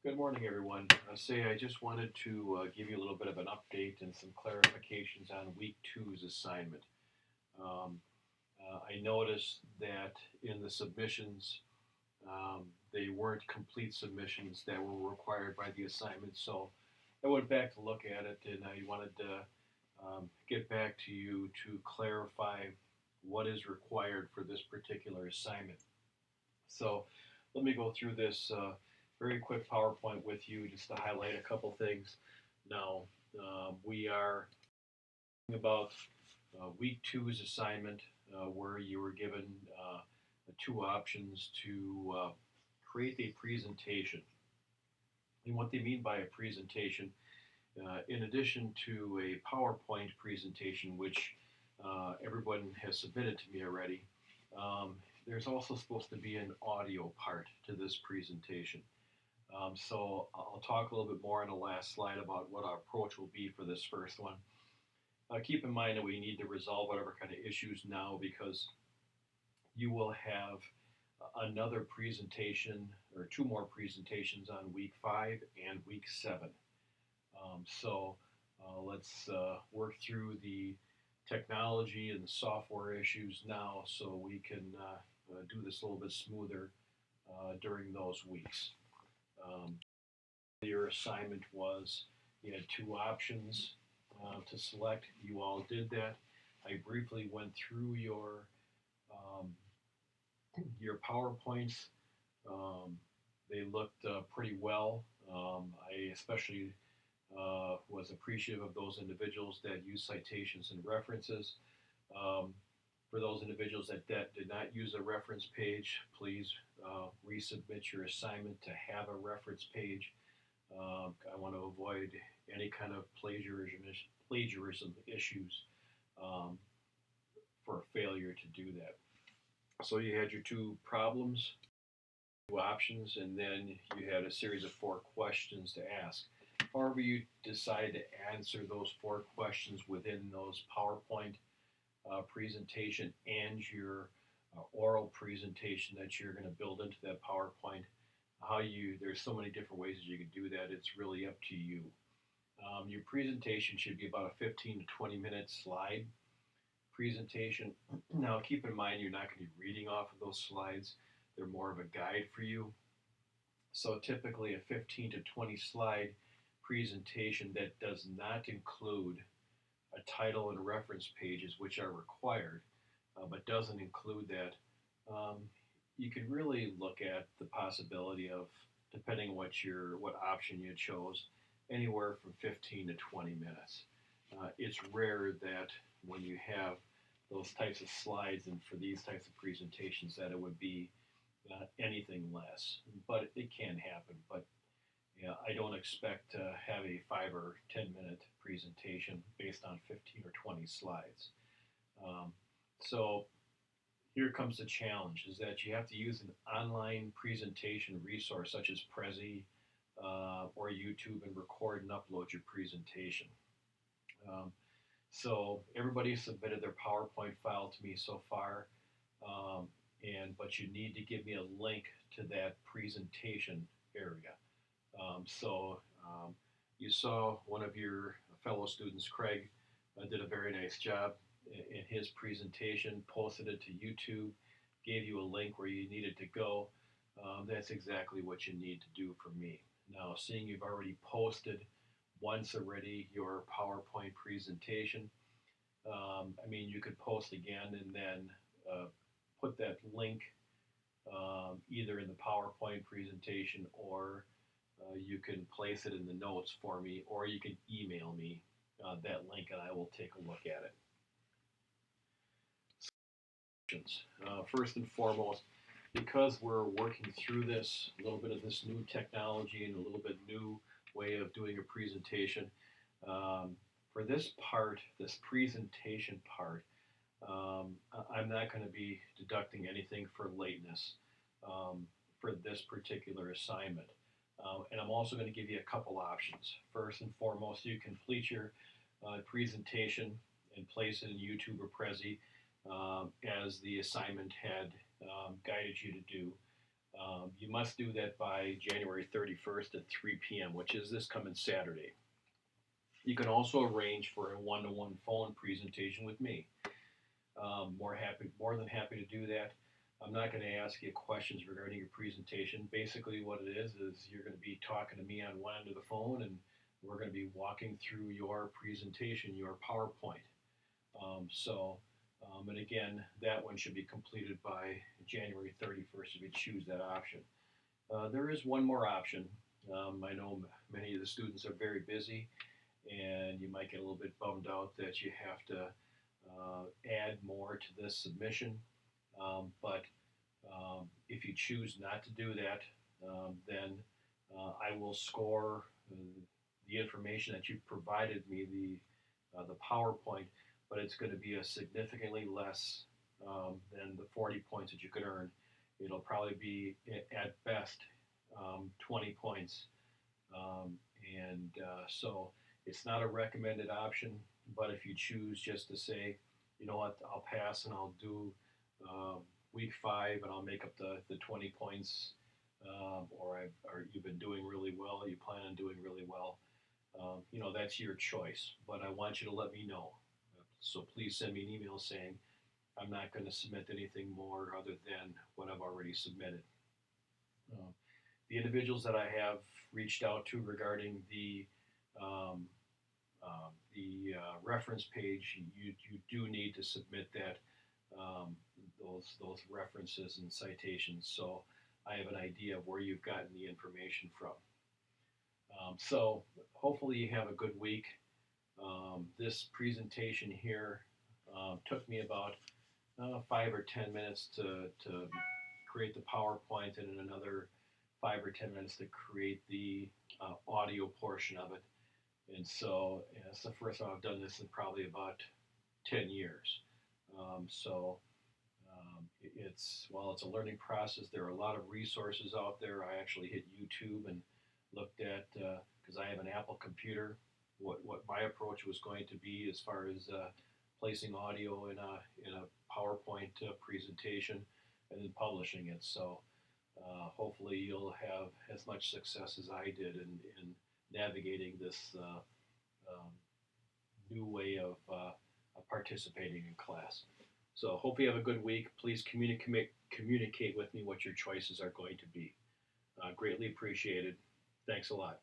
Good morning, everyone. I just wanted to give you a little bit of an update and some clarifications on week two's assignment. Um, I noticed that in the submissions, they weren't complete submissions that were required by the assignment. So I went back to look at it and I wanted to get back to you to clarify what is required for this particular assignment. So let me go through this very quick PowerPoint with you just to highlight a couple things. Now, we are about week two's assignment where you were given two options to create a presentation. And what they mean by a presentation, in addition to a PowerPoint presentation, which everyone has submitted to me already, there's also supposed to be an audio part to this presentation. So I'll talk a little bit more on the last slide about what our approach will be for this first one. Keep in mind that we need to resolve whatever kind of issues now because you will have another presentation or two more presentations on week 5 and week 7. Let's work through the technology and the software issues now so we can do this a little bit smoother during those weeks. Your assignment was you had two options to select. You all did that. I briefly went through your PowerPoints. They looked pretty well. I especially was appreciative of those individuals that used citations and references. For those individuals that did not use a reference page, please resubmit your assignment to have a reference page. I want to avoid any kind of plagiarism issues for failure to do that. So you had your two problems, two options, and then you had a series of 4 questions to ask. However, you decide to answer those 4 questions within those PowerPoint presentation and your oral presentation that you're going to build into that PowerPoint. There's so many different ways that you can do that. It's really up to you. Your presentation should be about a 15 to 20 minute slide presentation. Now, keep in mind, you're not going to be reading off of those slides. They're more of a guide for you. So typically a 15 to 20 slide presentation that does not include a title and reference pages, which are required, but doesn't include that, you could really look at the possibility of, depending on what option you chose, anywhere from 15 to 20 minutes. It's rare that when you have those types of slides and for these types of presentations that it would be anything less, but it can happen. But I don't expect to have a 5 or 10 minute presentation based on 15 or 20 slides. So here comes the challenge, is that you have to use an online presentation resource such as Prezi or YouTube and record and upload your presentation. So everybody submitted their PowerPoint file to me so far, but you need to give me a link to that presentation area. You saw one of your fellow students, Craig, did a very nice job in his presentation, posted it to YouTube, gave you a link where you needed to go. That's exactly what you need to do for me. Now, seeing you've already posted once already your PowerPoint presentation, you could post again and then put that link either in the PowerPoint presentation or you can place it in the notes for me, or you can email me that link and I will take a look at it. First and foremost, because we're working through this, a little bit of this new technology and a little bit new way of doing a presentation, for this part, this presentation part, I'm not going to be deducting anything for lateness for this particular assignment. And I'm also going to give you a couple options. First and foremost, you complete your presentation and place it in YouTube or Prezi as the assignment had guided you to do. You must do that by January 31st at 3 p.m., which is this coming Saturday. You can also arrange for a one-to-one phone presentation with me. More than happy to do that. I'm not going to ask you questions regarding your presentation. Basically, what it is you're going to be talking to me on one end of the phone, and we're going to be walking through your presentation, your PowerPoint. And again, that one should be completed by January 31st if you choose that option. There is one more option. I know many of the students are very busy, and you might get a little bit bummed out that you have to add more to this submission. But if you choose not to do that, then I will score the information that you provided me, the PowerPoint, but it's going to be a significantly less than the 40 points that you could earn. It'll probably be at best 20 points, so it's not a recommended option. But if you choose just to say, you know what, I'll pass and I'll do week 5 and I'll make up the 20 points, or you've been doing really well, you plan on doing really well, that's your choice. But I want you to let me know. So please send me an email saying I'm not going to submit anything more other than what I've already submitted. The individuals that I have reached out to regarding the reference page, you do need to submit that those references and citations, so I have an idea of where you've gotten the information from. So hopefully you have a good week. This presentation here took me about 5 or 10 minutes to create the PowerPoint, and another 5 or 10 minutes to create the audio portion of it. And so it's the first time I've done this in probably about 10 years. While it's a learning process, there are a lot of resources out there. I actually hit YouTube and looked at, because I have an Apple computer, what my approach was going to be as far as placing audio in a PowerPoint presentation and then publishing it. So hopefully you'll have as much success as I did in navigating this new way of participating in class. So hope you have a good week. Please communicate with me what your choices are going to be. Greatly appreciated. Thanks a lot.